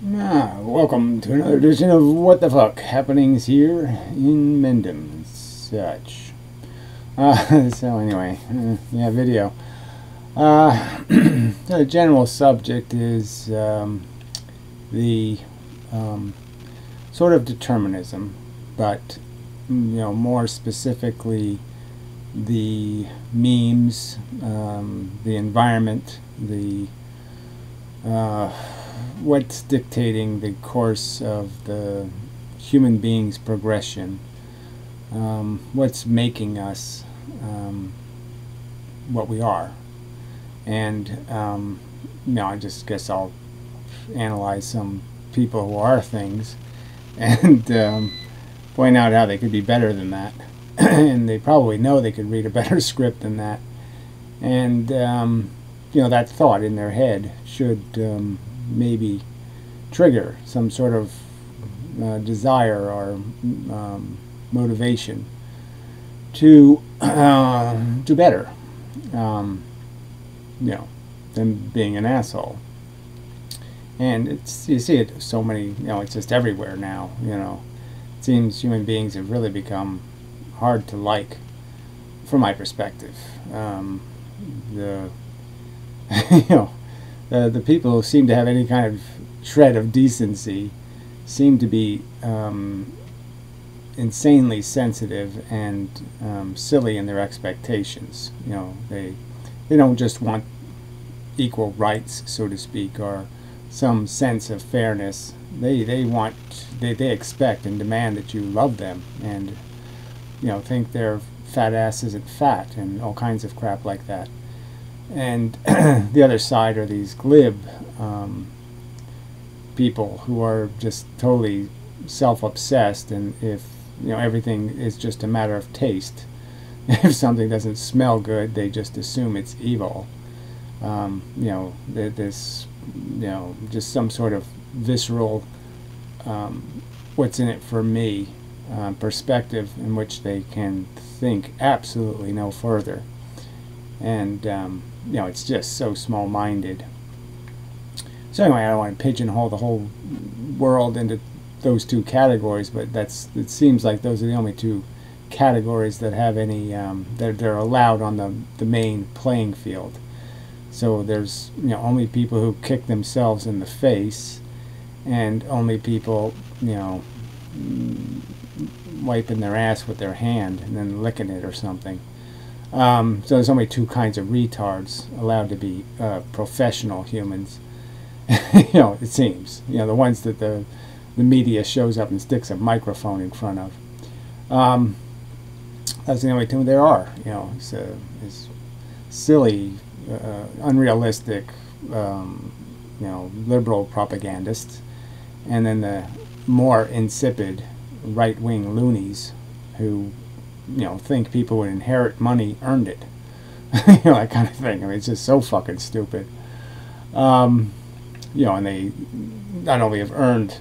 Welcome to another edition of What the Fuck Happenings here in Mendham and such. So anyway, video. The general subject is the sort of determinism, but more specifically the memes, the environment, the what's dictating the course of the human being's progression, what's making us what we are. And I just guess I'll analyze some people who are things and point out how they could be better than that. And they probably know they could read a better script than that. And that thought in their head should maybe trigger some sort of desire or motivation to do better, than being an asshole. And you see it so many, it's just everywhere now. It seems human beings have really become hard to like, from my perspective. The people who seem to have any kind of shred of decency seem to be insanely sensitive and silly in their expectations. They don't just want equal rights, so to speak, or some sense of fairness. They expect and demand that you love them and think their fat ass isn't fat and all kinds of crap like that. And the other side are these glib people who are just totally self-obsessed, and if everything is just a matter of taste. If something doesn't smell good, they just assume it's evil. This just some sort of visceral what's in it for me perspective in which they can think absolutely no further. And it's just so small-minded. So anyway, I don't want to pigeonhole the whole world into those two categories, but it seems like those are the only two categories that have any they're allowed on the main playing field. So there's only people who kick themselves in the face, and only people wiping their ass with their hand and then licking it or something. So there's only two kinds of retards allowed to be professional humans. It seems. The ones that the media shows up and sticks a microphone in front of. That's the only two there are. It's silly, unrealistic, liberal propagandists, and then the more insipid right-wing loonies who think people would inherit money earned it. That kind of thing. I mean, it's just so fucking stupid. And they not only have earned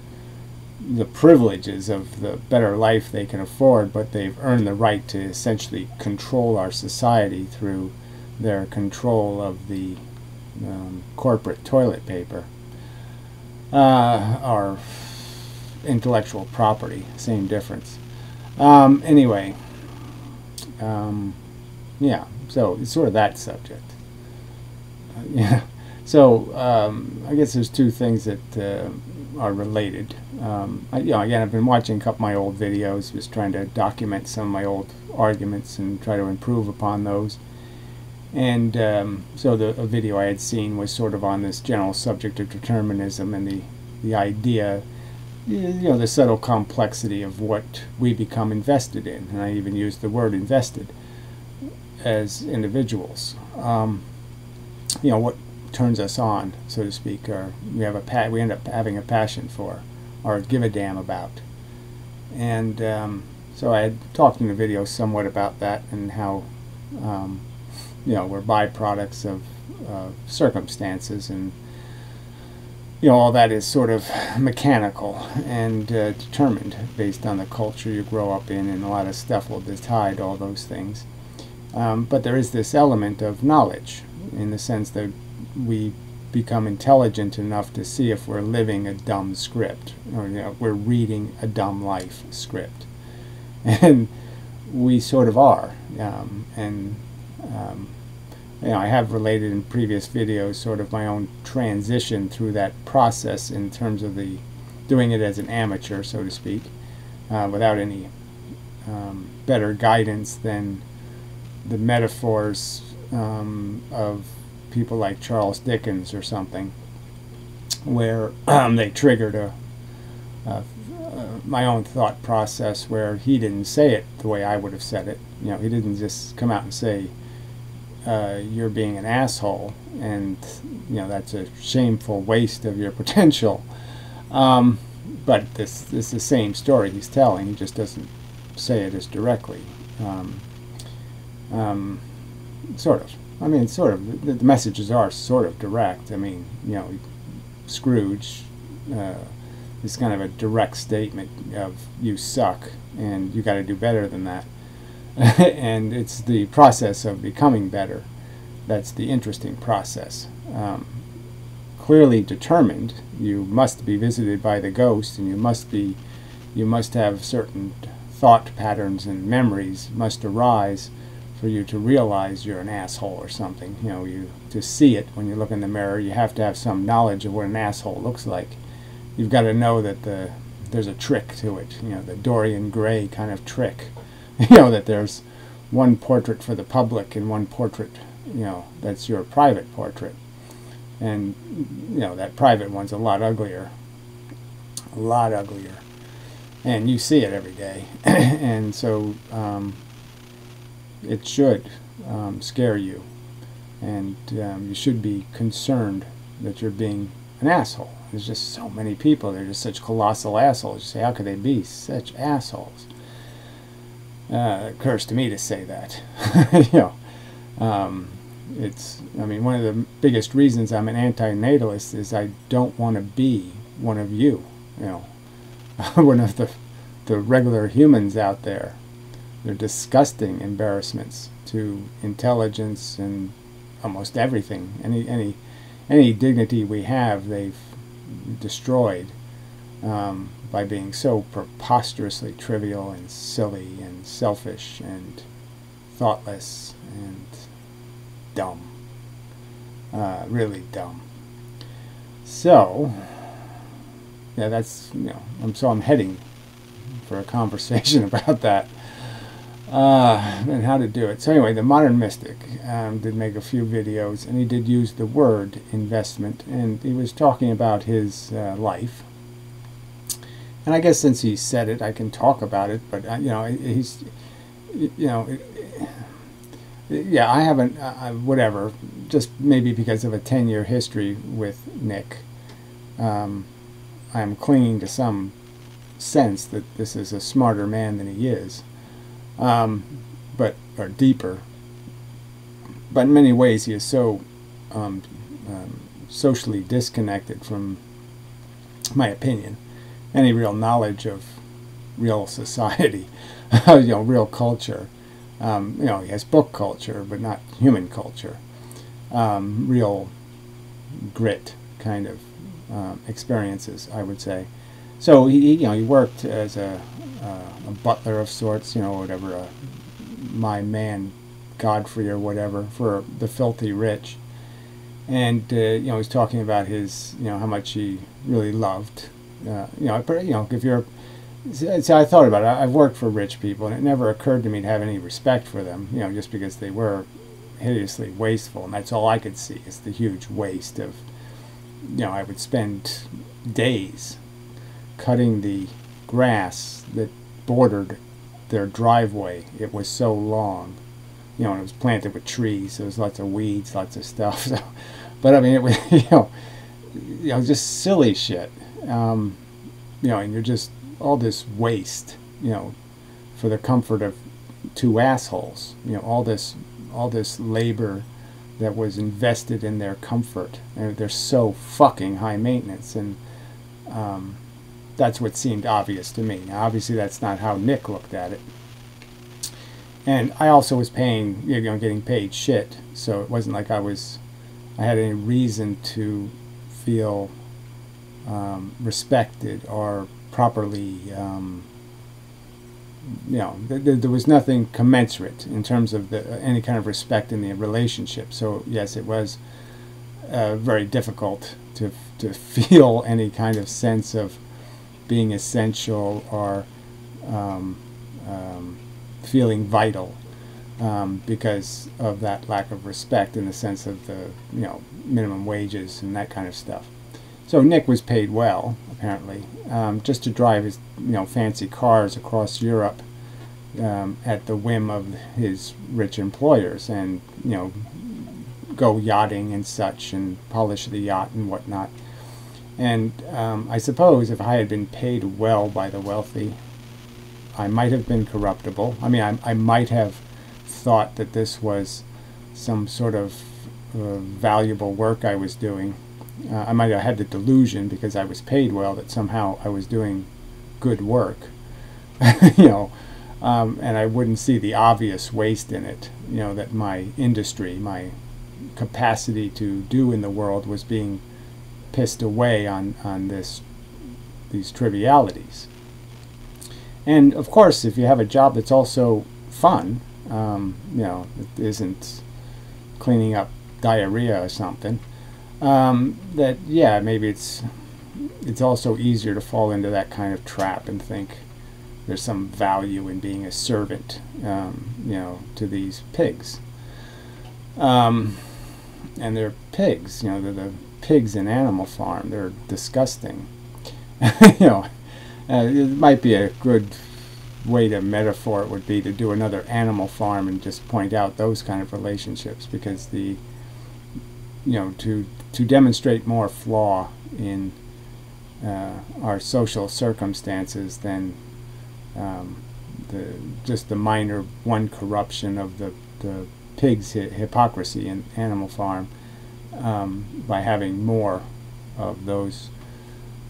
the privileges of the better life they can afford, but they've earned the right to essentially control our society through their control of the corporate toilet paper. Or intellectual property, same difference. Anyway, so it's sort of that subject. So I guess there's two things that are related. Again, I've been watching a couple of my old videos, just trying to document some of my old arguments and try to improve upon those. And so a video I had seen was sort of on this general subject of determinism and the idea, the subtle complexity of what we become invested in. And I even used the word invested as individuals. What turns us on, so to speak, or we end up having a passion for, or give a damn about. And so I had talked in the video somewhat about that and how we're byproducts of circumstances, and all that is sort of mechanical and determined based on the culture you grow up in, and a lot of stuff will decide all those things. But there is this element of knowledge, in the sense that we become intelligent enough to see if we're living a dumb script, or we're reading a dumb life script. And we sort of are. I have related in previous videos sort of my own transition through that process in terms of doing it as an amateur, so to speak, without any better guidance than the metaphors of people like Charles Dickens or something, where they triggered my own thought process, where he didn't say it the way I would have said it. He didn't just come out and say, you're being an asshole, and that's a shameful waste of your potential. But this is the same story he's telling. He just doesn't say it as directly. Sort of. I mean, sort of. The messages are sort of direct. I mean, Scrooge is kind of a direct statement of you suck and you got to do better than that. And it's the process of becoming better that's the interesting process. Clearly determined, you must be visited by the ghost, and you must have certain thought patterns and memories must arise for you to realize you're an asshole or something. To see it when you look in the mirror, you have to have some knowledge of what an asshole looks like. You've got to know that there's a trick to it, the Dorian Gray kind of trick. That there's one portrait for the public and one portrait, that's your private portrait. And, that private one's a lot uglier. A lot uglier. And you see it every day. And so it should scare you. And you should be concerned that you're being an asshole. There's just so many people. They're just such colossal assholes. You say, how could they be such assholes? It occurs to me to say that. One of the biggest reasons I'm an anti-natalist is I don't want to be one of you. One of the regular humans out there. They're disgusting embarrassments to intelligence and almost everything. Any dignity we have, they've destroyed by being so preposterously trivial and silly and selfish and thoughtless and dumb. Really dumb. So, that's, I'm heading for a conversation about that. And how to do it. So anyway, the modern mystic did make a few videos, and he did use the word investment, and he was talking about his life. And I guess since he said it, I can talk about it. But he's, yeah, I haven't, whatever. Just maybe because of a 10-year history with Nick, I'm clinging to some sense that this is a smarter man than he is. Or deeper. But in many ways he is so socially disconnected from, my opinion, any real knowledge of real society, real culture. He has book culture, but not human culture. Real grit kind of experiences, I would say. So he worked as a butler of sorts, whatever, my man Godfrey or whatever, for the filthy rich. And he's talking about his, how much he really loved. If you're, so I thought about it. I've worked for rich people, and it never occurred to me to have any respect for them, just because they were hideously wasteful, and that's all I could see is the huge waste of, I would spend days cutting the grass that bordered their driveway. It was so long, and it was planted with trees. There was lots of weeds, lots of stuff. So, but I mean, it was, just silly shit. And you're just all this waste, for the comfort of two assholes. All this labor that was invested in their comfort, and they're so fucking high maintenance, and that's what seemed obvious to me. Now, obviously, that's not how Nick looked at it. And I also was paying, getting paid shit, so it wasn't like I was I had any reason to feel respected or properly, there was nothing commensurate in terms of any kind of respect in the relationship. So yes, it was very difficult to feel any kind of sense of being essential or feeling vital, because of that lack of respect in the sense of the minimum wages and that kind of stuff. So Nick was paid well, apparently, just to drive his fancy cars across Europe at the whim of his rich employers, and go yachting and such, and polish the yacht and whatnot. And I suppose if I had been paid well by the wealthy, I might have been corruptible. I mean, I might have thought that this was some sort of valuable work I was doing. I might have had the delusion, because I was paid well, that somehow I was doing good work, and I wouldn't see the obvious waste in it, that my industry, my capacity to do in the world was being pissed away on these trivialities. And of course, if you have a job that's also fun, it isn't cleaning up diarrhea or something, that maybe it's also easier to fall into that kind of trap and think there's some value in being a servant, to these pigs. And they're pigs, they're the pigs in Animal Farm. They're disgusting. It might be a good way to metaphor it would be to do another Animal Farm and just point out those kind of relationships, because to demonstrate more flaw in our social circumstances than just the minor one corruption of the pig's hypocrisy in Animal Farm, by having more of those,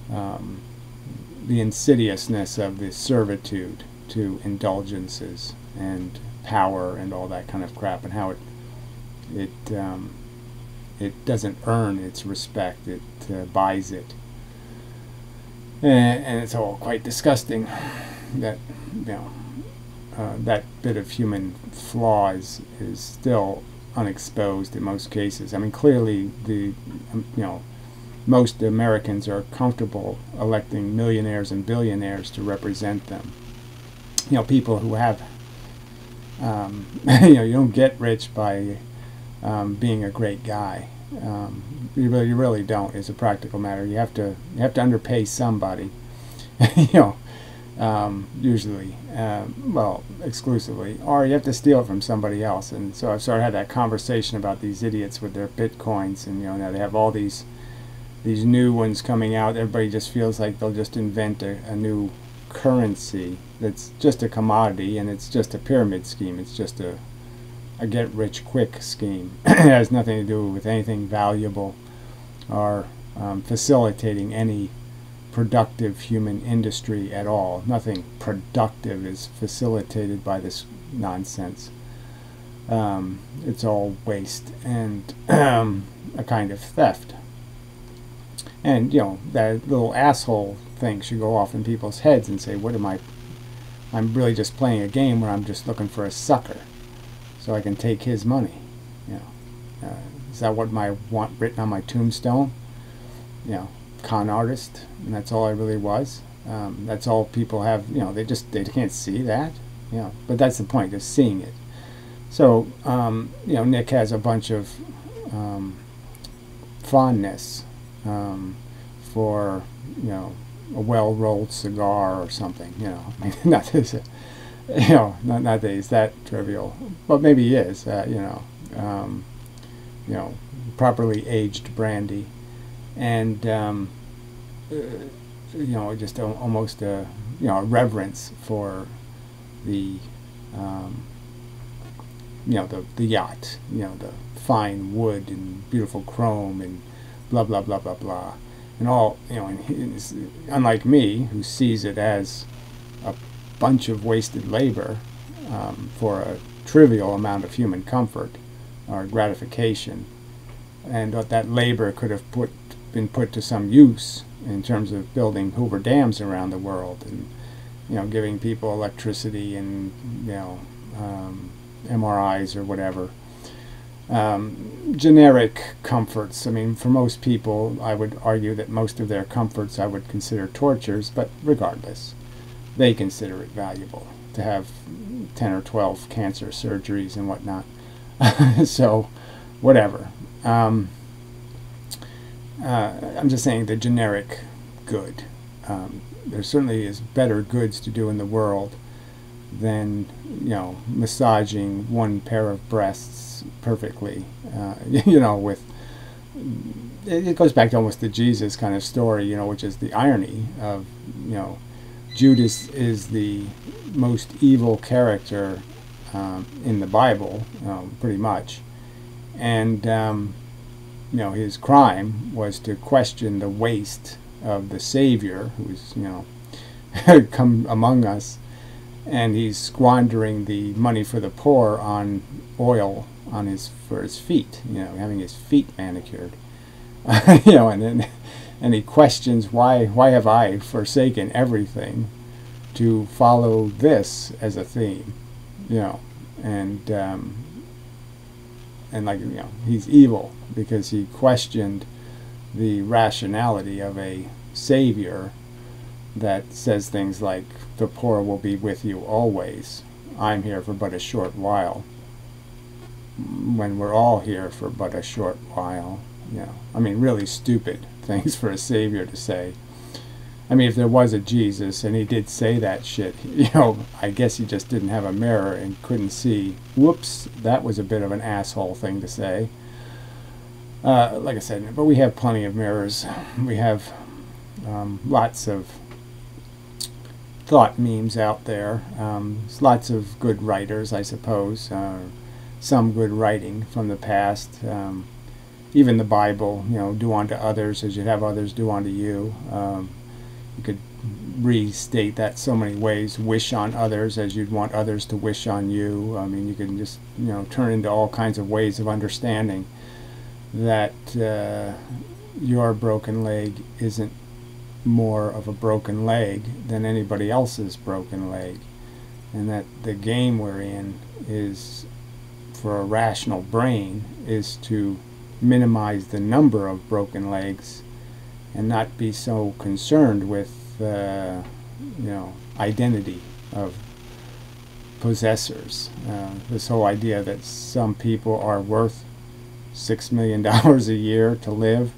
the insidiousness of the servitude to indulgences and power and all that kind of crap, and how it doesn't earn its respect, it buys it, and it's all quite disgusting that that bit of human flaw is still unexposed in most cases. I mean, clearly most Americans are comfortable electing millionaires and billionaires to represent them. People who have, you don't get rich by being a great guy. You really don't. As a practical matter, you have to underpay somebody. Usually, well, exclusively, or you have to steal it from somebody else. And so I've sort of had that conversation about these idiots with their bitcoins, and now they have all these new ones coming out. Everybody just feels like they'll just invent a new currency that's just a commodity, and it's just a pyramid scheme. It's just a get-rich-quick scheme. It has nothing to do with anything valuable or facilitating any productive human industry at all. Nothing productive is facilitated by this nonsense. It's all waste and a kind of theft. And that little asshole thing should go off in people's heads and say, what am I'm really just playing a game where I'm just looking for a sucker so I can take his money. Is that what I want written on my tombstone? Con artist, and that's all I really was. That's all people have. They can't see that. But that's the point, of seeing it. So Nick has a bunch of fondness for a well-rolled cigar or something. I mean, not that he's that trivial, but maybe he is. Properly aged brandy, and just almost a reverence for the the yacht, the fine wood and beautiful chrome and blah blah blah blah blah, and all and unlike me, who sees it as a bunch of wasted labor for a trivial amount of human comfort or gratification. and that labor could have been put to some use in terms of building Hoover dams around the world, and giving people electricity and MRIs or whatever. Generic comforts. I mean, for most people, I would argue that most of their comforts I would consider tortures, but regardless, they consider it valuable to have 10 or 12 cancer surgeries and whatnot. So, whatever. I'm just saying the generic good. There certainly is better goods to do in the world than massaging one pair of breasts perfectly. With it goes back to almost the Jesus kind of story, which is the irony of Judas is the most evil character in the Bible, pretty much, and his crime was to question the waste of the Savior who's come among us, and he's squandering the money for the poor on oil for his feet, having his feet manicured, and he questions why have I forsaken everything to follow this as a theme, and he's evil because he questioned the rationality of a Savior that says things like, the poor will be with you always, I'm here for but a short while, when we're all here for but a short while. I mean, really stupid things for a Savior to say. I mean, if there was a Jesus and he did say that shit, I guess he just didn't have a mirror and couldn't see, whoops, that was a bit of an asshole thing to say. Like I said, but we have plenty of mirrors. We have lots of thought memes out there. Lots of good writers, I suppose. Some good writing from the past. Even the Bible, do unto others as you'd have others do unto you. You could restate that so many ways. Wish on others as you'd want others to wish on you. I mean, you can just turn into all kinds of ways of understanding that your broken leg isn't more of a broken leg than anybody else's broken leg, and that the game we're in is, for a rational brain, is to minimize the number of broken legs and not be so concerned with identity of possessors. This whole idea that some people are worth $6 million a year to live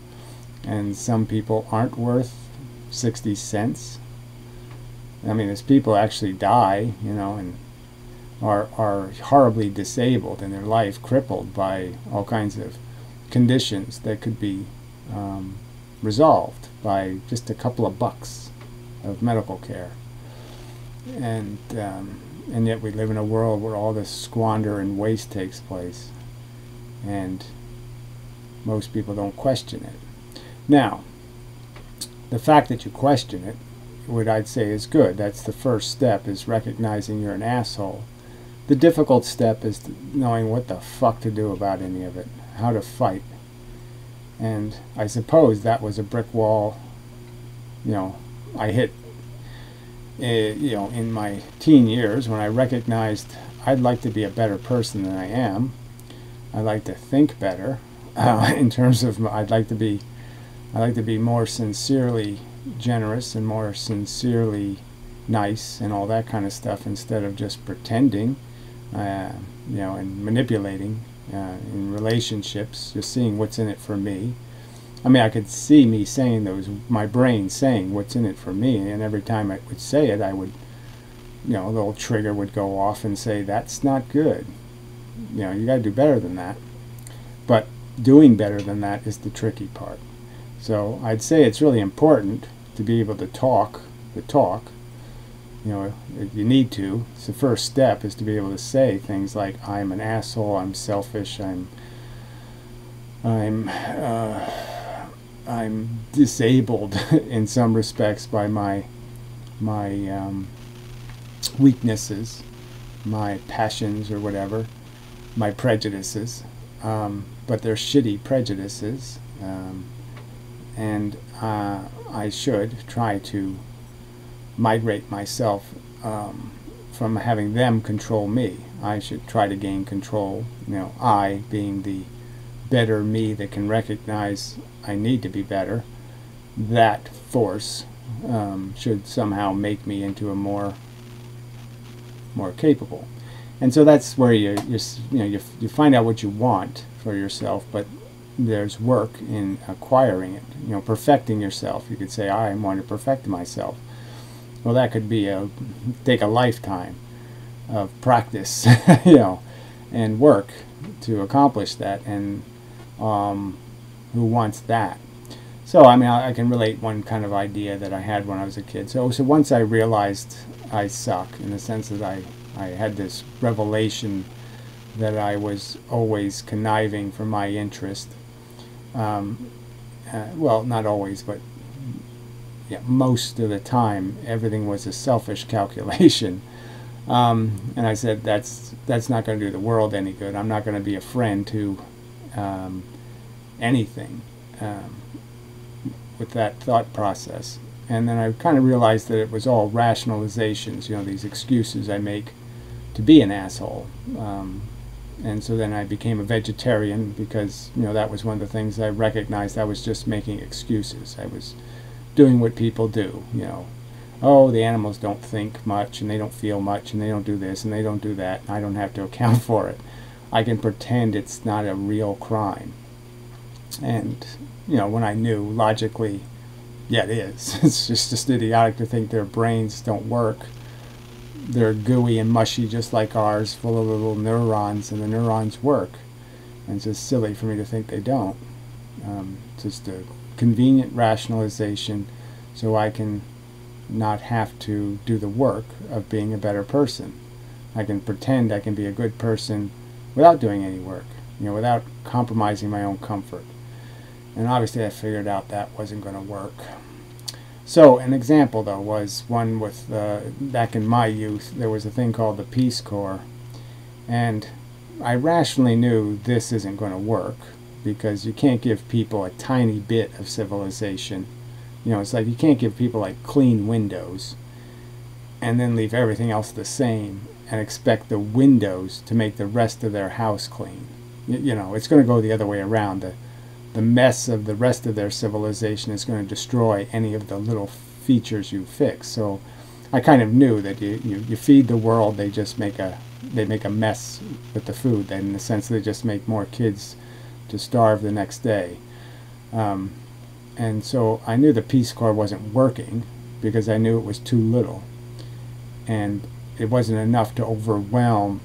and some people aren't worth 60 cents. I mean, as people actually die, and are horribly disabled and their life crippled by all kinds of conditions that could be resolved by just a couple of bucks of medical care, and yet we live in a world where all this squander and waste takes place, and most people don't question it. Now, the fact that you question it, what I'd say is good. That's the first step, is recognizing you're an asshole. The difficult step is knowing what the fuck to do about any of it, how to fight. And I suppose that was a brick wall, I hit, in my teen years, when I recognized I'd like to be a better person than I am. I'd like to think better, in terms of I'd like to be more sincerely generous and more sincerely nice and all that kind of stuff, instead of just pretending, and manipulating in relationships, just seeing what's in it for me. I mean, I could see me saying those, my brain saying what's in it for me, and every time I would say it, I would, a little trigger would go off and say, that's not good. You got to do better than that. But doing better than that is the tricky part. So I'd say it's really important to be able to talk the talk. If you need to. It's the first step, is to be able to say things like, I'm an asshole, I'm selfish, I'm disabled in some respects by my weaknesses, my passions or whatever, my prejudices. but they're shitty prejudices, and I should try to migrate myself from having them control me. I should try to gain control, I being the better me that can recognize I need to be better. That force should somehow make me into a more capable. And so that's where you find out what you want for yourself, but there's work in acquiring it, perfecting yourself. You could say, I want to perfect myself. Well, that could be take a lifetime of practice, and work to accomplish that. And who wants that? So, I can relate one kind of idea that I had when I was a kid. So once I realized I suck, in the sense that I had this revelation that I was always conniving for my interest. Well, not always, but most of the time, everything was a selfish calculation. And I said, that's not going to do the world any good. I'm not going to be a friend to anything with that thought process. And then I kind of realized that it was all rationalizations, these excuses I make to be an asshole. And so then I became a vegetarian because, that was one of the things I recognized. I was just making excuses. I was doing what people do, oh, the animals don't think much and they don't feel much and they don't do this and they don't do that, and I don't have to account for it. I can pretend it's not a real crime. And, when I knew logically, yeah, it is. It's just idiotic to think their brains don't work. They're gooey and mushy just like ours, full of little neurons, and the neurons work. And it's just silly for me to think they don't. Just a convenient rationalization so I can not have to do the work of being a better person. I can pretend I can be a good person without doing any work, without compromising my own comfort. And obviously I figured out that wasn't going to work. So an example, though, was one with, back in my youth, there was a thing called the Peace Corps. And I rationally knew this isn't going to work, because you can't give people a tiny bit of civilization. It's like you can't give people like clean windows and then leave everything else the same and expect the windows to make the rest of their house clean. It's going to go the other way around. The mess of the rest of their civilization is going to destroy any of the little features you fix. So I kind of knew that you feed the world, they make a mess with the food. Then, in the sense they just make more kids to starve the next day. And so I knew the Peace Corps wasn't working because I knew it was too little. And it wasn't enough to overwhelm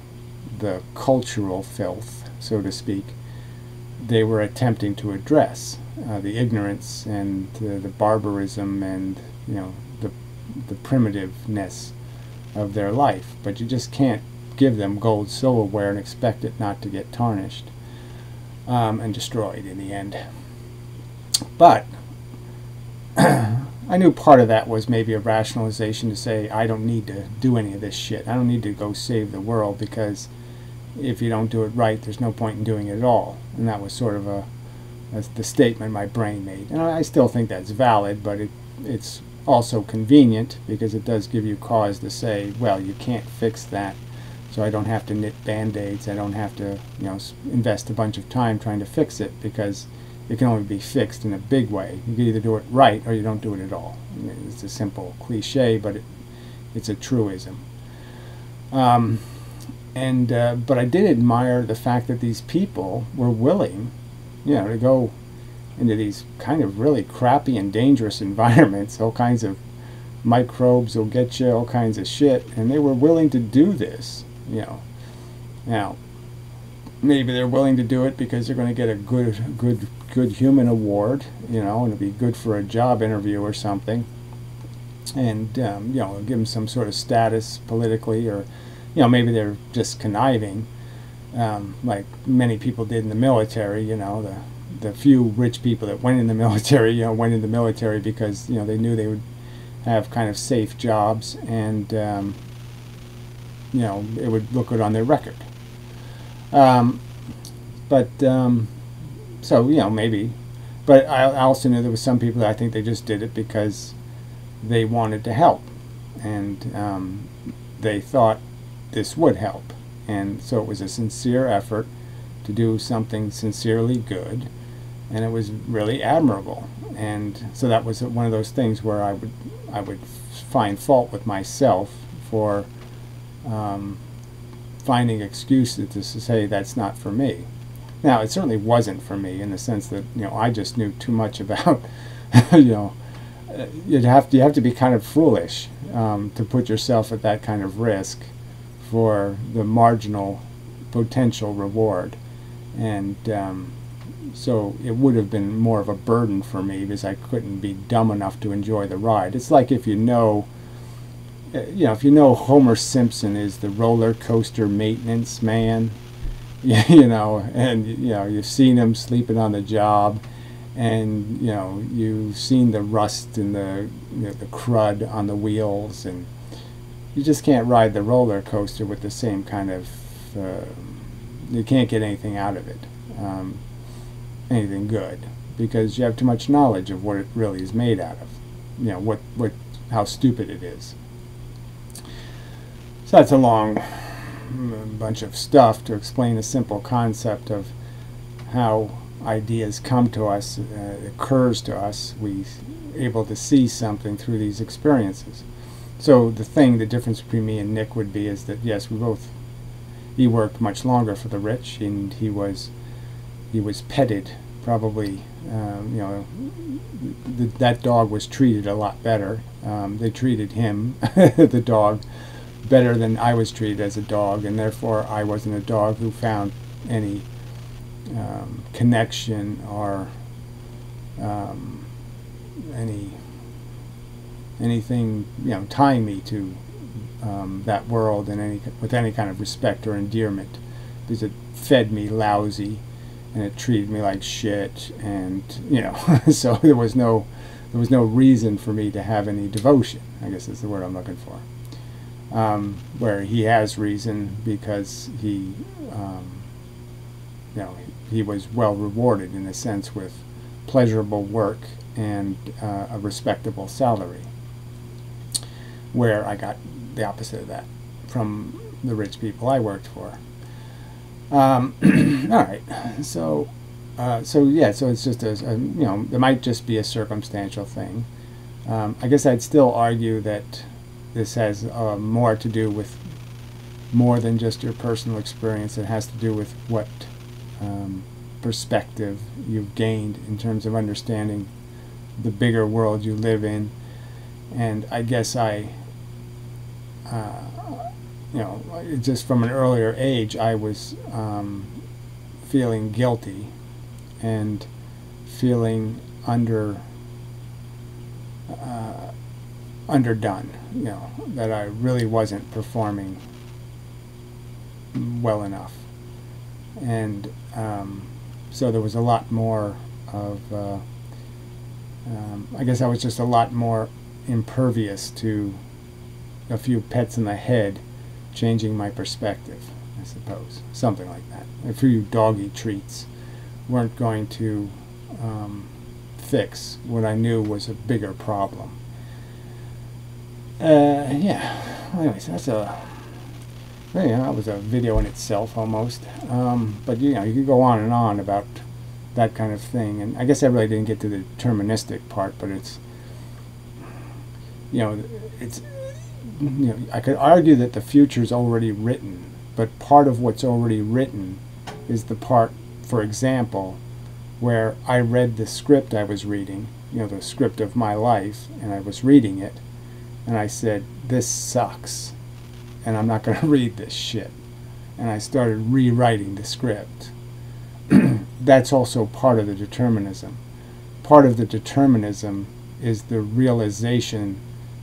the cultural filth, so to speak, they were attempting to address. The ignorance and the barbarism and the primitiveness of their life. But you just can't give them gold silverware and expect it not to get tarnished and destroyed in the end. But I knew part of that was maybe a rationalization to say, I don't need to do any of this shit. I don't need to go save the world, because if you don't do it right, there's no point in doing it at all. And that was sort of that's the statement my brain made. And I still think that's valid, but it's also convenient, because it does give you cause to say, well, you can't fix that, so I don't have to knit band-aids. I don't have to invest a bunch of time trying to fix it, because it can only be fixed in a big way. You can either do it right or you don't do it at all. It's a simple cliche, but it's a truism. But I did admire the fact that these people were willing, to go into these kind of really crappy and dangerous environments. All kinds of microbes will get you, all kinds of shit, and they were willing to do this. Now, maybe they're willing to do it because they're going to get a good human award, and it'll be good for a job interview or something, and give them some sort of status politically, or maybe they're just conniving, like many people did in the military. The few rich people that went in the military, went in the military because they knew they would have kind of safe jobs, and it would look good on their record. But So, you know, maybe. But I also knew there was some people that I think they just did it because they wanted to help. And they thought this would help. And so it was a sincere effort to do something sincerely good. And it was really admirable. And so that was one of those things where I would find fault with myself for finding excuses to say that's not for me. Now, it certainly wasn't for me in the sense that, you know, I just knew too much about, you know, you have to be kind of foolish to put yourself at that kind of risk for the marginal potential reward. And so it would have been more of a burden for me because I couldn't be dumb enough to enjoy the ride. It's like if you know Homer Simpson is the roller coaster maintenance man, you know, and you know you've seen him sleeping on the job, and you know you've seen the rust and the the crud on the wheels, and you just can't ride the roller coaster with the same kind of you can't get anything out of it, anything good, because you have too much knowledge of what it really is made out of, you know, how stupid it is. So that's a long bunch of stuff to explain a simple concept of how ideas come to us, occurs to us. We're able to see something through these experiences. So the difference between me and Nick would be is that yes, he worked much longer for the rich, and he was petted probably. You know, that dog was treated a lot better. They treated him, the dog, better than I was treated as a dog, and therefore I wasn't a dog who found any connection or anything, you know, tying me to that world and with any kind of respect or endearment, because it fed me lousy and it treated me like shit, and you know, so there was no reason for me to have any devotion, I guess is the word I'm looking for. Where he has reason because he was well rewarded in a sense with pleasurable work and a respectable salary, where I got the opposite of that from the rich people I worked for. All right, so it's just you know, it might just be a circumstantial thing. I guess I'd still argue that this has more to do with more than just your personal experience. It has to do with what perspective you've gained in terms of understanding the bigger world you live in. And I guess you know, just from an earlier age, I was feeling guilty and feeling underdone, you know, that I really wasn't performing well enough. And so there was a lot more of, I guess I was just a lot more impervious to a few pets in the head changing my perspective, I suppose. Something like that. A few doggy treats weren't going to fix what I knew was a bigger problem. Yeah. Anyways, that was a video in itself almost. But you know, you could go on and on about that kind of thing, and I guess I really didn't get to the deterministic part, but it's, you know, I could argue that the future's already written, but part of what's already written is the part, for example, where I read the script I was reading, you know, the script of my life, and I was reading it, and I said, this sucks, and I'm not going to read this shit. And I started rewriting the script. That's also part of the determinism. Part of the determinism is the realization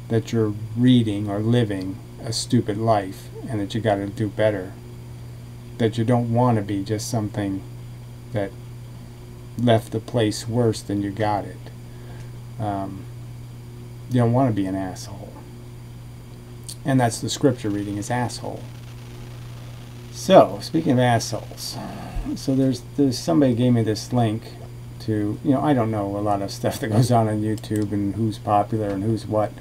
that you're reading or living a stupid life, and that you got to do better. That you don't want to be just something that left the place worse than you got it. You don't want to be an asshole. And that's the scripture reading, is asshole. So, speaking of assholes, so there's somebody gave me this link to, I don't know a lot of stuff that goes on YouTube and who's popular and who's what,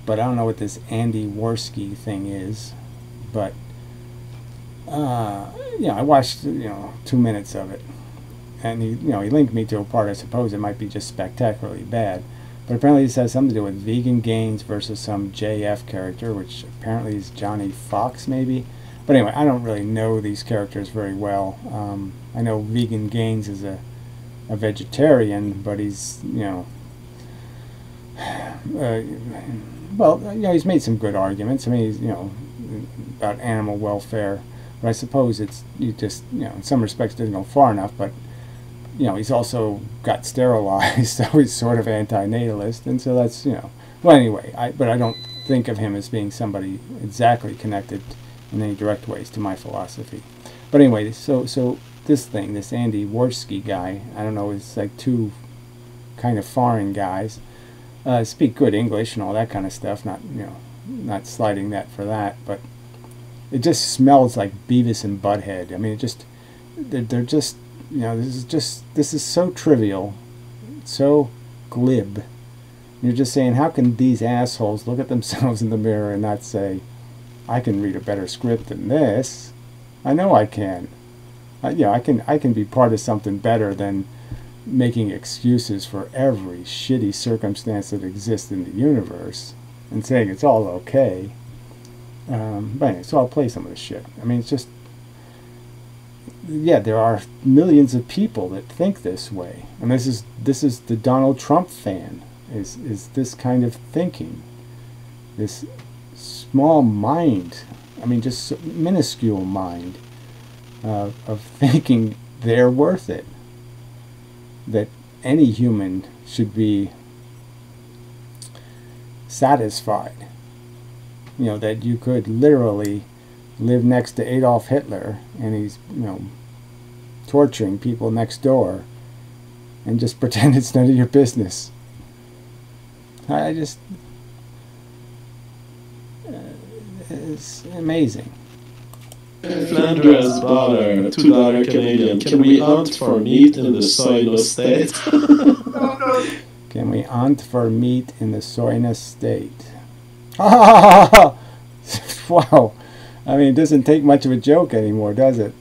but I don't know what this Andy Worski thing is, but I watched 2 minutes of it, and he linked me to a part. I suppose it might be just spectacularly bad, but apparently it has something to do with vegan gains versus some JF character, which apparently is Johnny Fox maybe. But anyway, I don't really know these characters very well. I know Vegan Gains is a vegetarian, but he's, he's made some good arguments. I mean, he's, about animal welfare, but I suppose in some respects doesn't go far enough, but, he's also got sterilized, so he's sort of anti-natalist, and so that's, well, anyway, but I don't think of him as being somebody exactly connected in any direct ways to my philosophy. But anyway, so this Andy Worski guy, I don't know, it's like two kind of foreign guys, speak good English and all that kind of stuff, not sliding that for that, but it just smells like Beavis and Butthead. I mean, they're just, this is so trivial, so glib. You're just saying, how can these assholes look at themselves in the mirror and not say, I can read a better script than this. I know I can. I can be part of something better than making excuses for every shitty circumstance that exists in the universe and saying it's all okay. But anyway, so I'll play some of this shit. I mean, it's just, there are millions of people that think this way, and this is the Donald Trump fan. Is this kind of thinking, this small mind, I mean just minuscule mind of thinking they're worth it, that any human should be satisfied, that you could literally live next to Adolf Hitler and he's torturing people next door and just pretend it's none of your business. It's amazing. Flanders butter, $2 Canadian. Can we hunt for meat in the Soina state? Can we hunt for meat in the Soina state? Wow. I mean, it doesn't take much of a joke anymore, does it?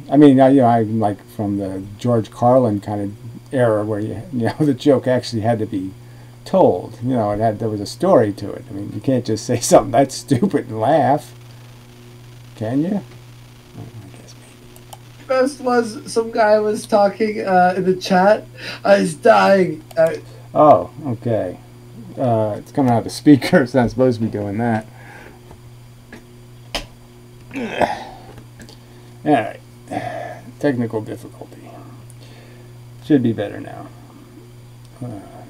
I mean, I'm like from the George Carlin kind of era where the joke actually had to be told. There was a story to it. I mean, you can't just say something that's stupid and laugh, can you? I guess maybe. Best was some guy was talking in the chat. I was dying. Oh, okay. It's coming out of the speaker. It's not supposed to be doing that. All right. Technical difficulty. Should be better now.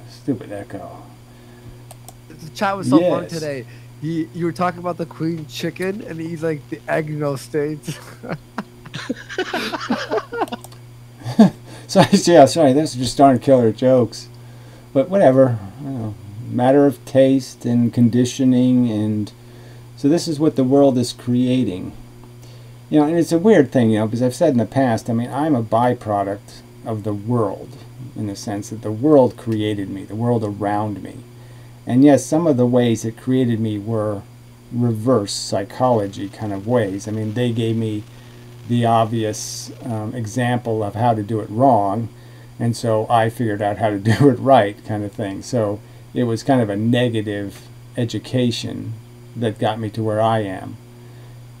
Stupid echo. The chat was so fun today. You were talking about the queen chicken, and he's like the egg no states. Sorry. Those are just darn killer jokes. But whatever. Matter of taste and conditioning, and so this is what the world is creating. And it's a weird thing, because I've said in the past, I mean, I'm a byproduct of the world, in the sense that the world created me, the world around me. And yes, some of the ways it created me were reverse psychology kind of ways. I mean, they gave me the obvious example of how to do it wrong, and so I figured out how to do it right kind of thing. So it was kind of a negative education that got me to where I am.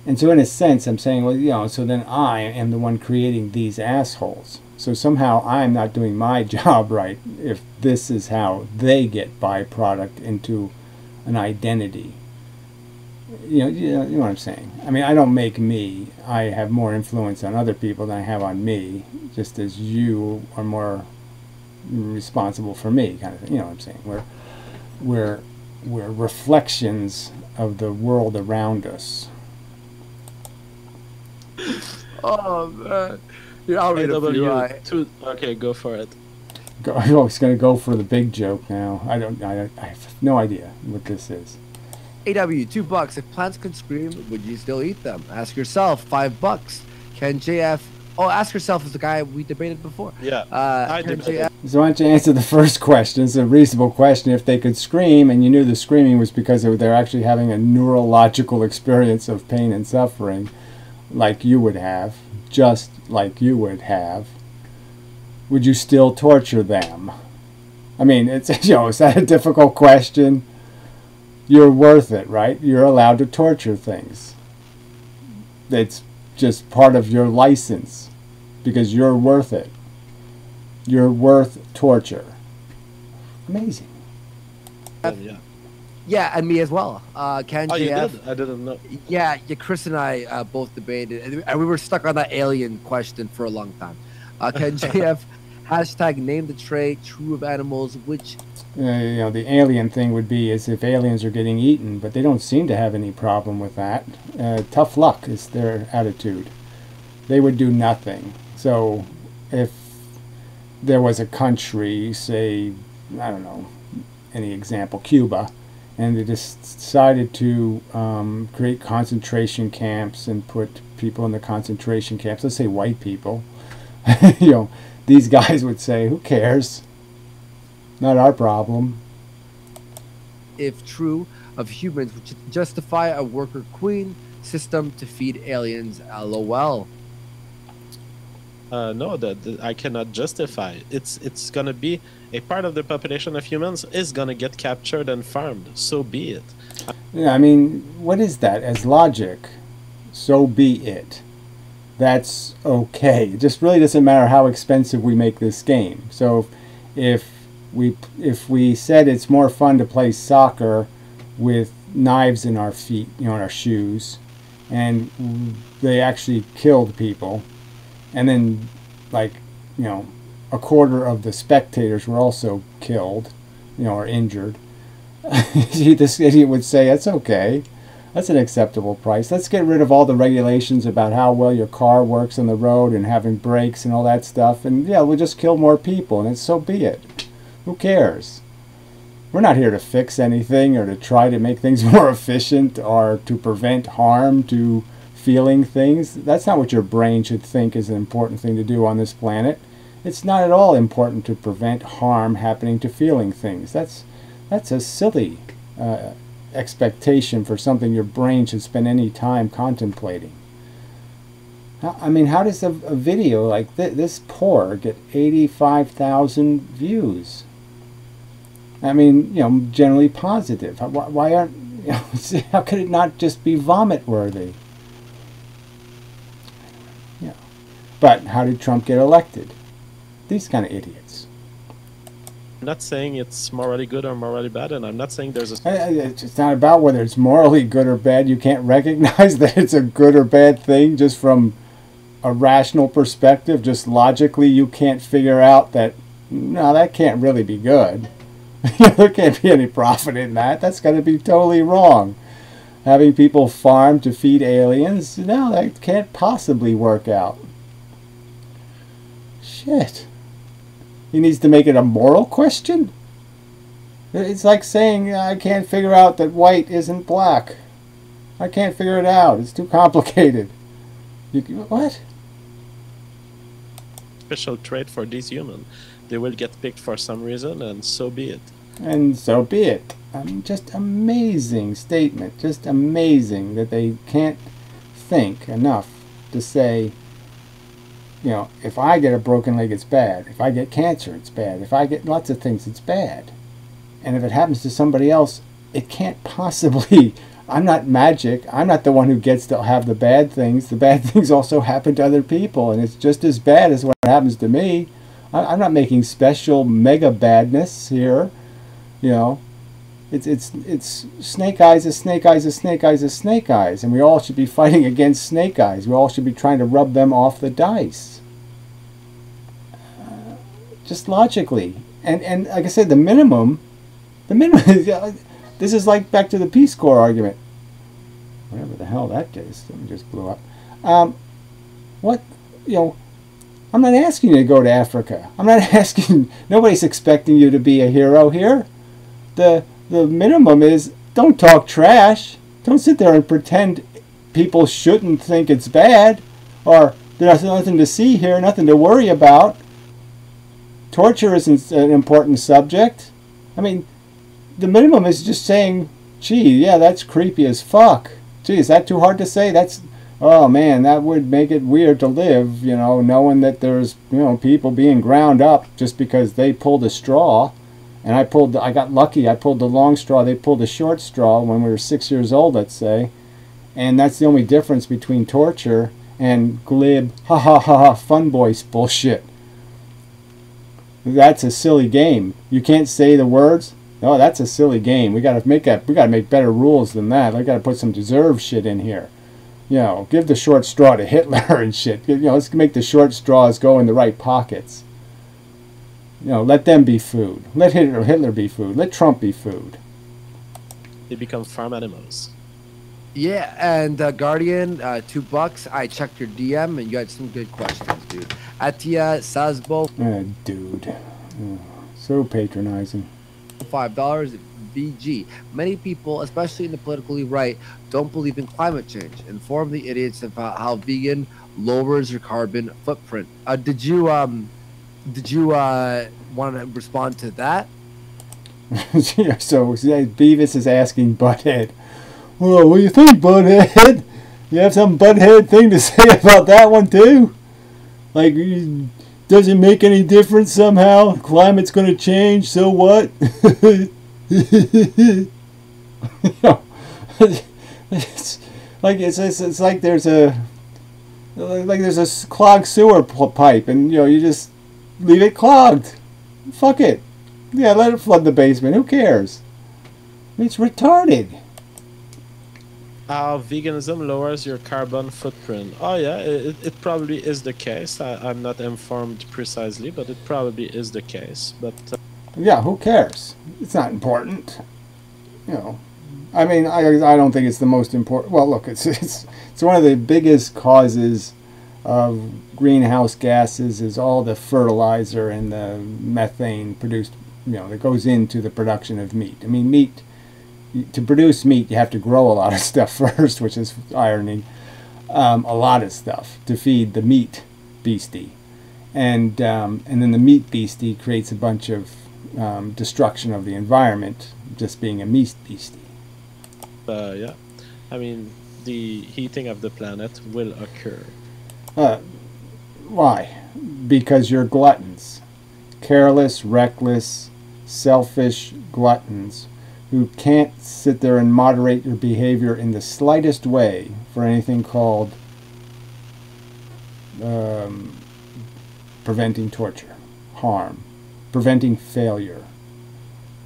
And so in a sense, I'm saying, well, so then I am the one creating these assholes. So somehow I'm not doing my job right if this is how they get byproduct into an identity. You know what I'm saying? I mean, I don't make me. I have more influence on other people than I have on me, just as you are more responsible for me, kind of thing. You know what I'm saying? We're reflections of the world around us. Oh man. Yeah, I'll read Okay, go for it. I was going to go for the big joke now. I have no idea what this is. AW, $2. If plants could scream, would you still eat them? Ask yourself, $5. Ken JF. Oh, ask yourself is the guy we debated before. Yeah, I Ken debated. JF. So why don't you answer the first question? It's a reasonable question. If they could scream and you knew the screaming was because they're actually having a neurological experience of pain and suffering, like you would have, just like you would have, would you still torture them? I mean, it's, is that a difficult question? You're worth it, right? You're allowed to torture things. It's just part of your license because you're worth it. You're worth torture. Amazing. Yeah. Yeah, and me as well. Ken Oh, you JF. did? I didn't know. Yeah, Chris and I both debated, and we were stuck on that alien question for a long time. Ken JF, hashtag name the trait, true of animals, which... The alien thing would be as if aliens are getting eaten, but they don't seem to have any problem with that. Tough luck is their attitude. They would do nothing. So if there was a country, say, I don't know, any example, Cuba, and they just decided to create concentration camps and put people in the concentration camps, let's say white people, these guys would say, who cares? Not our problem. If true, of humans, which justify a worker queen system to feed aliens, LOL. No, that I cannot justify. It's gonna be a part of the population of humans is gonna get captured and farmed. So be it. Yeah, I mean, what is that as logic? So be it. That's okay. It just really doesn't matter how expensive we make this game. So if we said it's more fun to play soccer with knives in our feet, in our shoes, and they actually killed people, and then a quarter of the spectators were also killed, or injured, this idiot would say that's okay. That's an acceptable price. Let's get rid of all the regulations about how well your car works on the road and having brakes and all that stuff, and yeah, we'll just kill more people, and so be it. Who cares? We're not here to fix anything or to try to make things more efficient or to prevent harm to feeling things. That's not what your brain should think is an important thing to do on this planet. It's not at all important to prevent harm happening to feeling things. That's a silly expectation for something your brain should spend any time contemplating. I mean, how does a video like this poor get 85,000 views? I mean, generally positive. Why aren't, how could it not just be vomit worthy? Yeah. But how did Trump get elected? These kind of idiots. I'm not saying it's morally good or morally bad, and I'm not saying there's a... It's not about whether it's morally good or bad. You can't recognize that it's a good or bad thing just from a rational perspective. Just logically, you can't figure out that, no, that can't really be good. There can't be any profit in that. That's going to be totally wrong. Having people farm to feed aliens, no, that can't possibly work out. Shit. He needs to make it a moral question? It's like saying, I can't figure out that white isn't black. I can't figure it out. It's too complicated. What? Special trait for these humans. They will get picked for some reason, and so be it. And so be it. I mean, just amazing statement. Just amazing that they can't think enough to say, if I get a broken leg, it's bad. If I get cancer, it's bad. If I get lots of things, it's bad. And if it happens to somebody else, it can't possibly. I'm not magic. I'm not the one who gets to have the bad things. The bad things also happen to other people, and it's just as bad as what happens to me. I'm not making special mega badness here. It's snake eyes is snake eyes is snake eyes is snake eyes, and we all should be fighting against snake eyes. We all should be trying to rub them off the dice. Just logically, and like I said, the minimum. This is like back to the Peace Corps argument. Whatever the hell that is, something just blew up. I'm not asking you to go to Africa. I'm not asking. Nobody's expecting you to be a hero here. The minimum is don't talk trash. Don't sit there and pretend people shouldn't think it's bad, or there's nothing to see here, nothing to worry about. Torture isn't an important subject. I mean, the minimum is just saying, gee, yeah, that's creepy as fuck. Gee, is that too hard to say? That's, oh man, that would make it weird to live, you know, knowing that there's, you know, people being ground up just because they pulled a straw. And I got lucky, I pulled the long straw, they pulled the short straw when we were 6 years old, let's say. And that's the only difference between torture and glib, ha ha ha ha, fun boys bullshit. That's a silly game. You can't say the words. Oh, that's a silly game. We gotta make better rules than that. We gotta put some deserved shit in here. You know, give the short straw to Hitler and shit. You know, let's make the short straws go in the right pockets. You know, let them be food. Let Hitler be food. Let Trump be food. They become farm animals. Yeah, and Guardian, $2. I checked your DM and you had some good questions, dude. Atia Sazbo, dude. So patronizing. $5. VG. Many people, especially in the politically right, don't believe in climate change. Inform the idiots about how vegan lowers your carbon footprint. Did you want to respond to that? Yeah, so Beavis is asking Butthead, well, what do you think, Butthead? You have some Butthead thing to say about that one too? Like, does it make any difference somehow? Climate's going to change, so what? You know, it's like there's a clogged sewer pipe, and you know, you just leave it clogged. Fuck it. Yeah, let it flood the basement. Who cares? It's retarded. Veganism lowers your carbon footprint. Oh yeah, it probably is the case. I'm not informed precisely, but it probably is the case. But yeah, who cares? It's not important. You know, I mean, I don't think it's the most important. Well, look, it's one of the biggest causes of greenhouse gases is all the fertilizer and the methane produced, you know, that goes into the production of meat. I mean, meat, to produce meat, you have to grow a lot of stuff first, which is irony. A lot of stuff to feed the meat beastie, and then the meat beastie creates a bunch of destruction of the environment, just being a meat beastie. yeah, I mean, the heating of the planet will occur. Why? Because you're gluttons. Careless, reckless, selfish gluttons who can't sit there and moderate your behavior in the slightest way for anything called preventing torture, harm, preventing failure,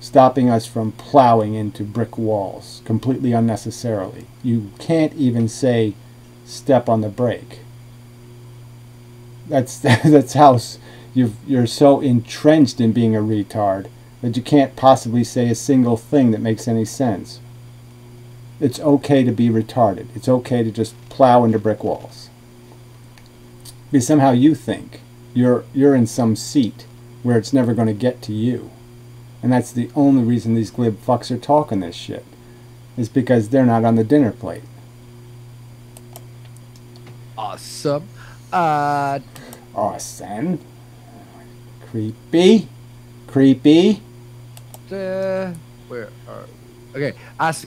stopping us from plowing into brick walls completely unnecessarily. You can't even say step on the brake. That's how you're so entrenched in being a retard that you can't possibly say a single thing that makes any sense. It's okay to be retarded. It's okay to just plow into brick walls. Because somehow you think you're in some seat where it's never going to get to you. And that's the only reason these glib fucks are talking this shit, is because they're not on the dinner plate. Awesome. Awesome. Creepy. Creepy. Where are? Okay. Ask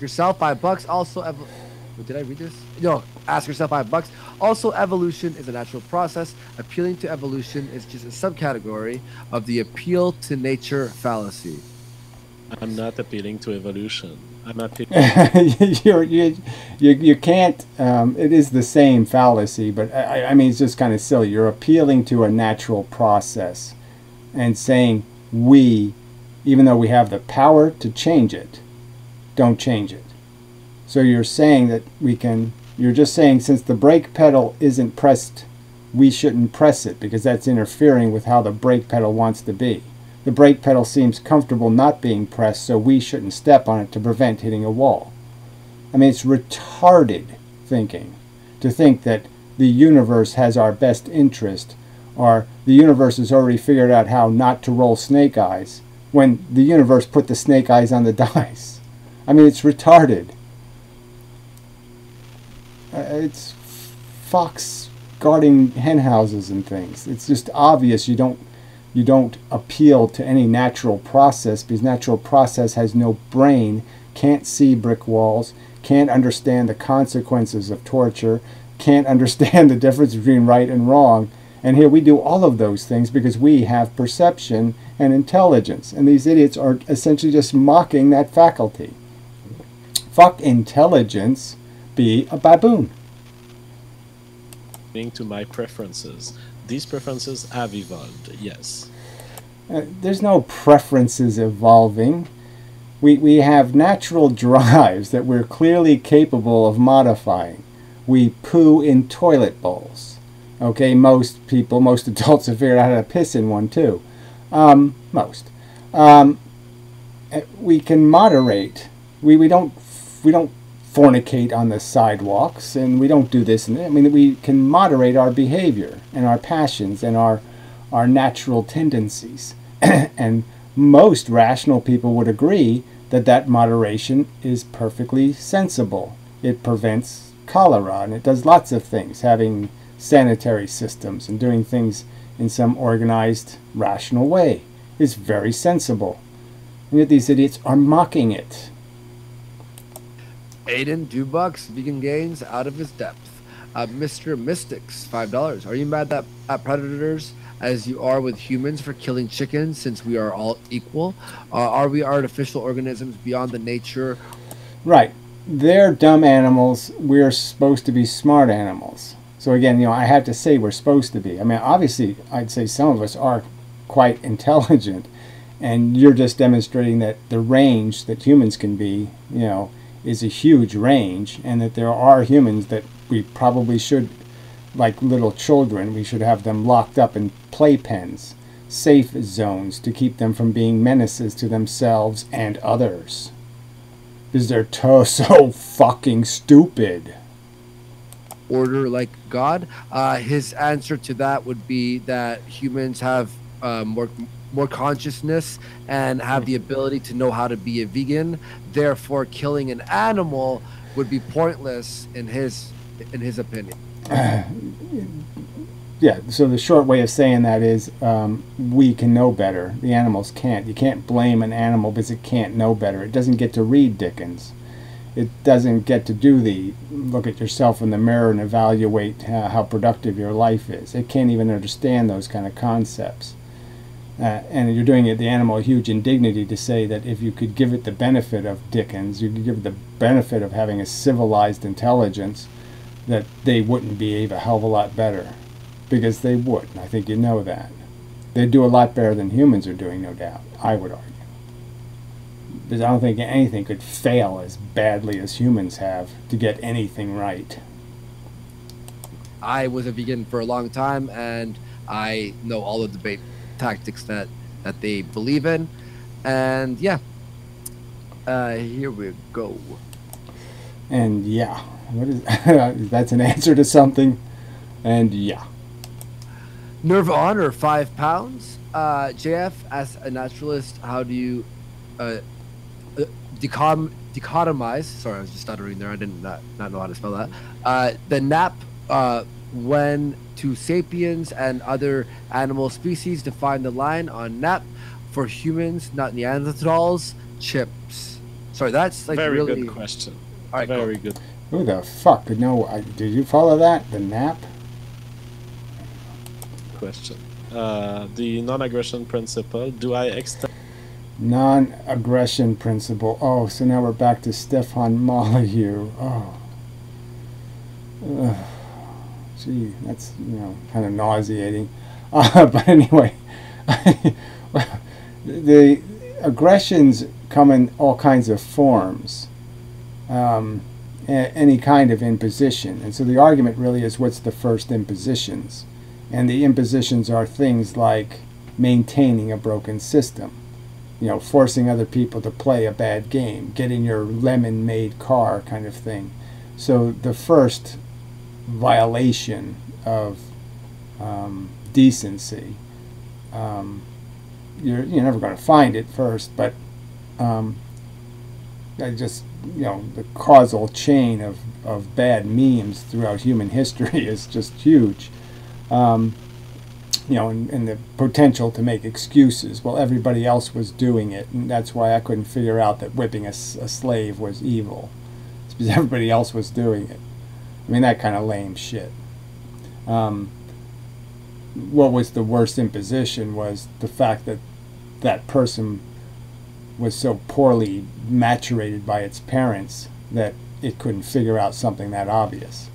yourself $5. Also, did I read this? No. Ask yourself $5. Also, evolution is a natural process. Appealing to evolution is just a subcategory of the appeal to nature fallacy. I'm not appealing to evolution. I'm appealing. you can't. It is the same fallacy, but I mean, it's just kind of silly. You're appealing to a natural process and saying we, even though we have the power to change it, don't change it. So you're saying that we can. You're just saying since the brake pedal isn't pressed, we shouldn't press it because that's interfering with how the brake pedal wants to be. The brake pedal seems comfortable not being pressed, so we shouldn't step on it to prevent hitting a wall. I mean, it's retarded thinking to think that the universe has our best interest, or the universe has already figured out how not to roll snake eyes, when the universe put the snake eyes on the dice. I mean, it's retarded. It's fox guarding hen houses and things. It's just obvious you don't appeal to any natural process, because natural process has no brain, can't see brick walls, can't understand the consequences of torture, can't understand the difference between right and wrong. And here we do all of those things because we have perception and intelligence. And these idiots are essentially just mocking that faculty. Fuck intelligence, be a baboon. To my preferences. These preferences have evolved, yes. There's no preferences evolving. We have natural drives that we're clearly capable of modifying. We poo in toilet bowls. Okay, most adults have figured out how to piss in one too. Most. We can moderate. We don't fornicate on the sidewalks, and we don't do this and that. I mean, we can moderate our behavior and our passions and our natural tendencies. And most rational people would agree that that moderation is perfectly sensible. It prevents cholera, and it does lots of things, having sanitary systems and doing things in some organized, rational way is very sensible. And yet these idiots are mocking it. Aiden, $2, vegan gains out of his depth. Mr. Mystics, $5. Are you mad at predators as you are with humans for killing chickens, since we are all equal? Are we artificial organisms beyond the nature? Right. They're dumb animals. We're supposed to be smart animals. So again, I have to say we're supposed to be. I mean, obviously, I'd say some of us are quite intelligent, and you're just demonstrating that the range that humans can be, is a huge range, and that there are humans that we probably should, like little children, we should have them locked up in playpens, safe zones, to keep them from being menaces to themselves and others. Because they're so fucking stupid. Order like God. His answer to that would be that humans have more consciousness and have the ability to know how to be a vegan. Therefore, killing an animal would be pointless in his opinion. Yeah. So the short way of saying that is, we can know better. The animals can't. You can't blame an animal because it can't know better. It doesn't get to read Dickens. It doesn't get to do the look at yourself in the mirror and evaluate how productive your life is. It can't even understand those kind of concepts. And you're doing the animal a huge indignity to say that if you could give it the benefit of Dickens, you could give it the benefit of having a civilized intelligence, that they wouldn't behave a hell of a lot better. Because they would. I think you know that. They'd do a lot better than humans are doing, no doubt, I would argue. Because I don't think anything could fail as badly as humans have to get anything right. I was a vegan for a long time, and I know all the debate tactics that they believe in. And yeah, here we go. And yeah, what is that's an answer to something. And yeah. Nerve Honor, £5. JF, as a naturalist, how do you dichotomize? Sorry, I was just stuttering there. I didn't not know how to spell that. The nap when to sapiens and other animal species, define the line on nap for humans, not Neanderthals. Chips. Sorry, that's like very really good question. All right, very cool. good. Who the fuck? No, did you follow that? The nap? Question. The non-aggression principle. Do I extend? Non-aggression principle. Oh, so now we're back to Stefan Molyneux. Oh. Ugh. Gee, that's, kind of nauseating. But anyway, the aggressions come in all kinds of forms. Any kind of imposition. And so the argument really is, what's the first impositions? And the impositions are things like maintaining a broken system, forcing other people to play a bad game, getting your lemon-made car kind of thing. So the first violation of decency, you're never going to find it first, but I just, you know, the causal chain of bad memes throughout human history is just huge. You know, and the potential to make excuses. Well, everybody else was doing it, and that's why I couldn't figure out that whipping a slave was evil. It's because everybody else was doing it. I mean, that kind of lame shit. What was the worst imposition was the fact that that person was so poorly maturated by its parents that it couldn't figure out something that obvious.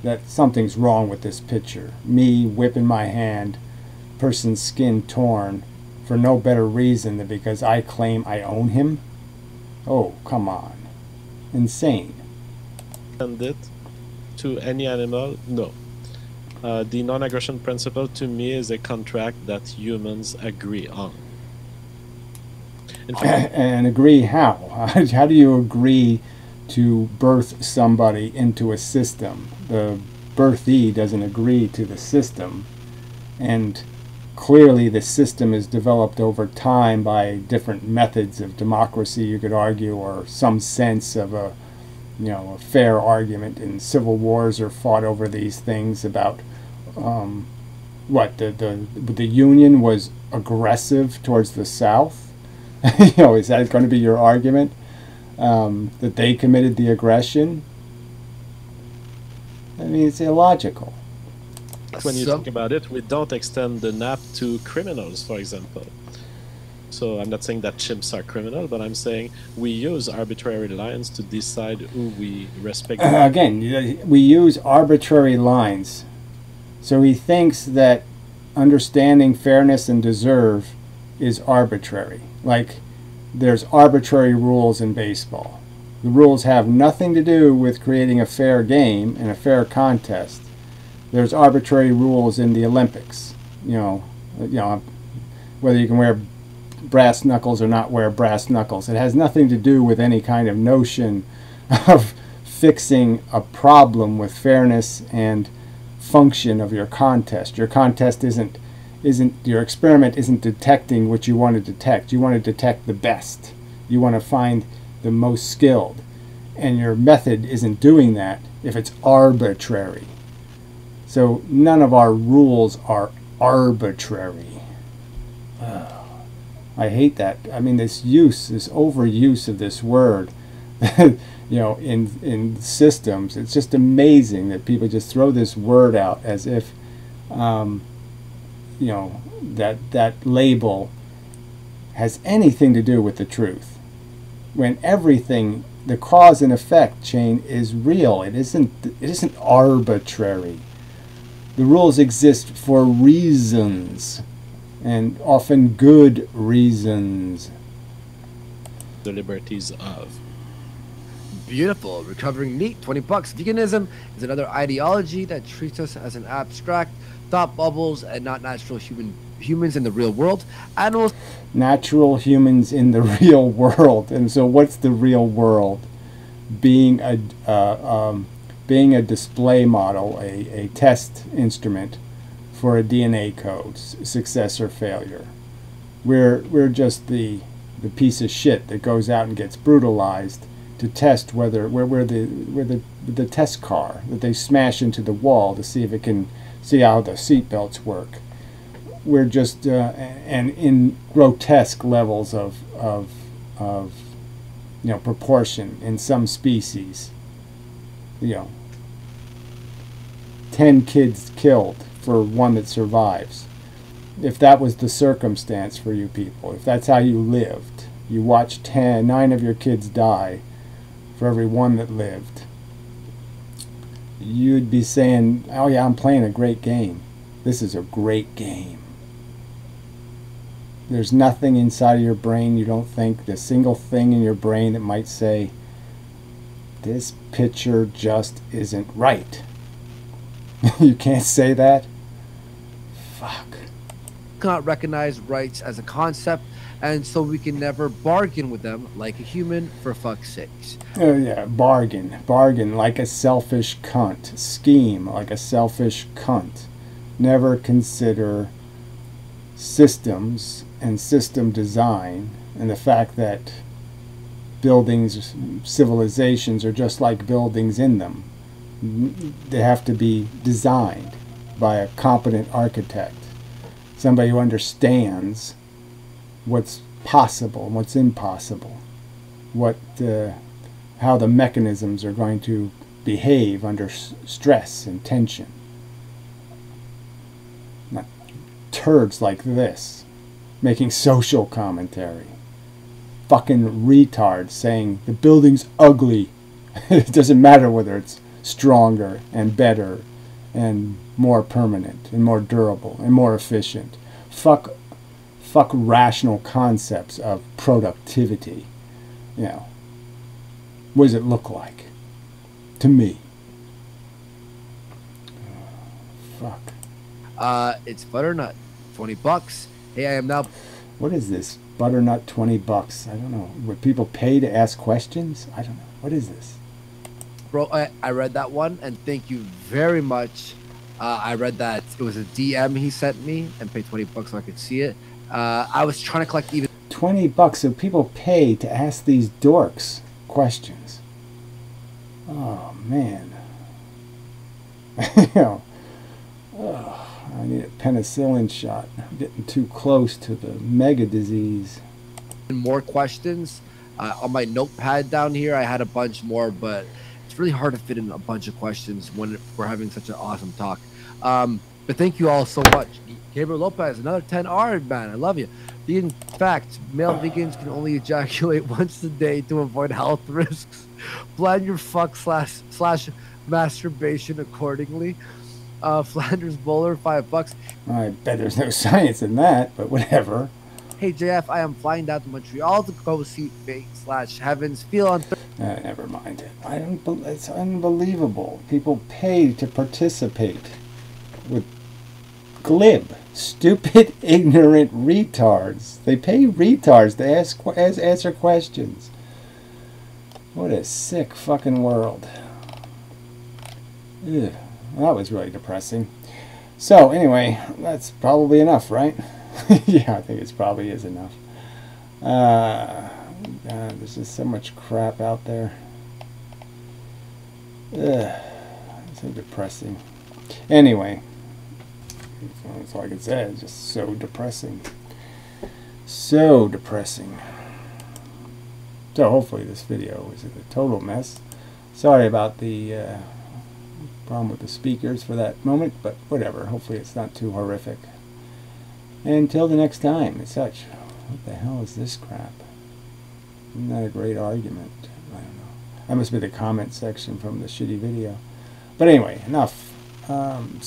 That something's wrong with this picture. Me whipping my hand, person's skin torn, for no better reason than because I claim I own him? Oh, come on. Insane. And it to any animal? No. The non-aggression principle to me is a contract that humans agree on. In fact, And agree how? How do you agree to birth somebody into a system? The birthee doesn't agree to the system, and clearly the system is developed over time by different methods of democracy, you could argue, or some sense of a, you know, a fair argument. And civil wars are fought over these things about what the Union was aggressive towards the South. You know, is that going to be your argument? That they committed the aggression? I mean, it's illogical. when you think about it, we don't extend the nap to criminals, for example. So I'm not saying that chimps are criminal, but I'm saying we use arbitrary lines to decide who we respect. Again, we use arbitrary lines. So he thinks that understanding fairness and deserve is arbitrary. Like, there's arbitrary rules in baseball. The rules have nothing to do with creating a fair game and a fair contest. There's arbitrary rules in the Olympics. You know, whether you can wear brass knuckles or not wear brass knuckles. It has nothing to do with any kind of notion of fixing a problem with fairness and function of your contest. Your contest isn't your experiment isn't detecting what you want to detect. You want to detect the best. You want to find the most skilled. And your method isn't doing that if it's arbitrary. So none of our rules are arbitrary. I hate that. I mean, this overuse of this word, you know, in systems. It's just amazing that people just throw this word out as if, you know, that label has anything to do with the truth. When everything, the cause and effect chain is real. It isn't arbitrary. The rules exist for reasons, and often good reasons. The liberties of. Beautiful. Recovering meat, $20. Veganism is another ideology that treats us as an abstract thought bubbles and not natural humans in the real world. Animals. Natural humans in the real world. And so what's the real world? Being a display model, a test instrument for a DNA code, success or failure. We're just the piece of shit that goes out and gets brutalized to test whether we're the test car that they smash into the wall to see if it can see how the seat belts work. We're just and in grotesque levels of you know, proportion in some species. You know, 10 kids killed for one that survives. If that was the circumstance for you people, if that's how you lived, you watched 9 of your kids die for every one that lived, you'd be saying, oh yeah, I'm playing a great game. This is a great game. There's nothing inside of your brain, you don't think, the single thing in your brain that might say, this picture just isn't right. You can't say that? Fuck. Cannot recognize rights as a concept, and so we can never bargain with them like a human, for fuck's sakes. Oh yeah, bargain like a selfish cunt. Scheme like a selfish cunt. Never consider systems and system design and the fact that buildings, civilizations are just like buildings in them. They have to be designed by a competent architect, somebody who understands what's possible and what's impossible, how the mechanisms are going to behave under stress and tension. Not turds like this making social commentary. Fucking retards saying the building's ugly. It doesn't matter whether it's stronger and better and more permanent and more durable and more efficient. Fuck rational concepts of productivity. You know, what does it look like to me? Fuck. It's butternut, $20. Hey, I am now. What is this? Butternut, $20. I don't know. Would people pay to ask questions? I don't know. What is this? Bro, I read that one, and thank you very much. I read that it was a DM he sent me and paid $20 so I could see it. I was trying to collect even $20, so people pay to ask these dorks questions. Oh man. You know, I need a penicillin shot. I'm getting too close to the mega disease. more questions. On my notepad down here, I had a bunch more, but it's really hard to fit in a bunch of questions when we're having such an awesome talk. But thank you all so much. Gabriel Lopez, another 10R, man. I love you. In fact, male vegans can only ejaculate once a day to avoid health risks. Plan your fuck slash masturbation accordingly. Flanders Bowler, $5. I bet there's no science in that, but whatever. Hey JF, I am flying down to Montreal to go see Fate / Heavens Feel on Never mind it. It's unbelievable. People pay to participate with glib, stupid, ignorant retards. They pay retards to answer questions. What a sick fucking world. Ugh. Well, that was really depressing. So anyway, that's probably enough, right? Yeah, I think it probably is enough. God, there's just so much crap out there. Ugh, so depressing. Anyway, that's all I can say. It's just so depressing. So depressing. So hopefully this video is a total mess. Sorry about the problem with the speakers for that moment, but whatever. Hopefully it's not too horrific. Until the next time, and such. What the hell is this crap? Isn't that a great argument? I don't know. That must be the comment section from the shitty video. But anyway, enough. I'm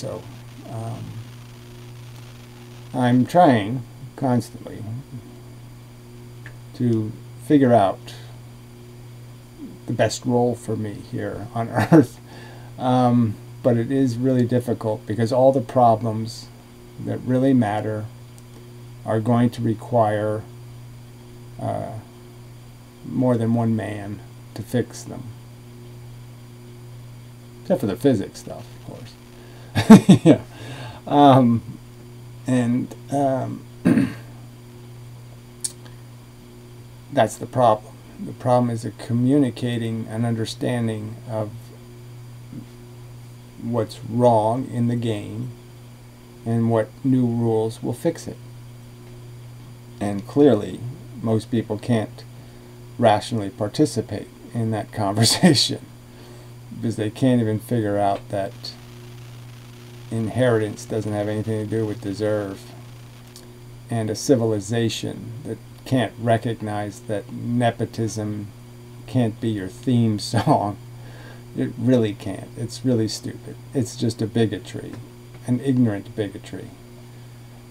trying constantly to figure out the best role for me here on Earth. But it is really difficult because all the problems that really matter are going to require more than one man to fix them. Except for the physics stuff, of course. Yeah. That's the problem. The problem is a communicating and understanding of what's wrong in the game and what new rules will fix it. And clearly, most people can't rationally participate in that conversation because they can't even figure out that inheritance doesn't have anything to do with deserve, and a civilization that can't recognize that nepotism can't be your theme song. It really can't. It's really stupid. It's just a bigotry, an ignorant bigotry.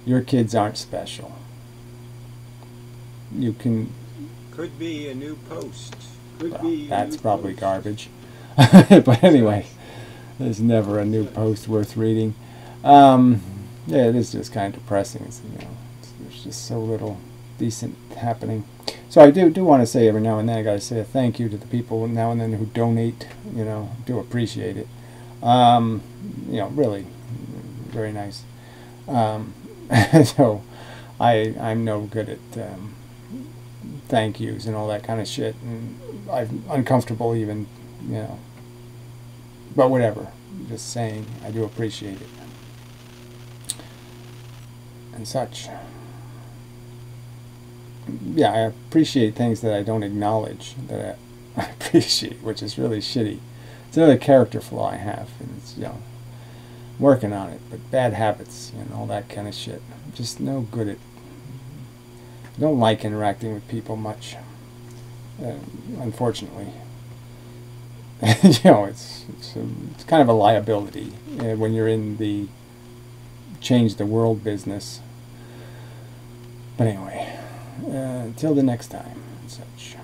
Your kids aren't special. You can... Could be a new post. That's probably garbage. But anyway, there's never a new post worth reading. Yeah, it is just kind of depressing. There's just so little decent happening. So I do want to say every now and then, I got to say a thank you to the people now and then who donate. Do appreciate it. Really, very nice. So I'm no good at thank yous and all that kind of shit, and I'm uncomfortable even, you know. But whatever. Just saying, I do appreciate it. And such. Yeah, I appreciate things that I don't acknowledge that I appreciate, which is really shitty. It's another character flaw I have, and it's, you know, working on it. But bad habits and all that kind of shit. I'm just no good at. I don't like interacting with people much, unfortunately. You know, it's kind of a liability when you're in the change the world business. But anyway, until the next time and such.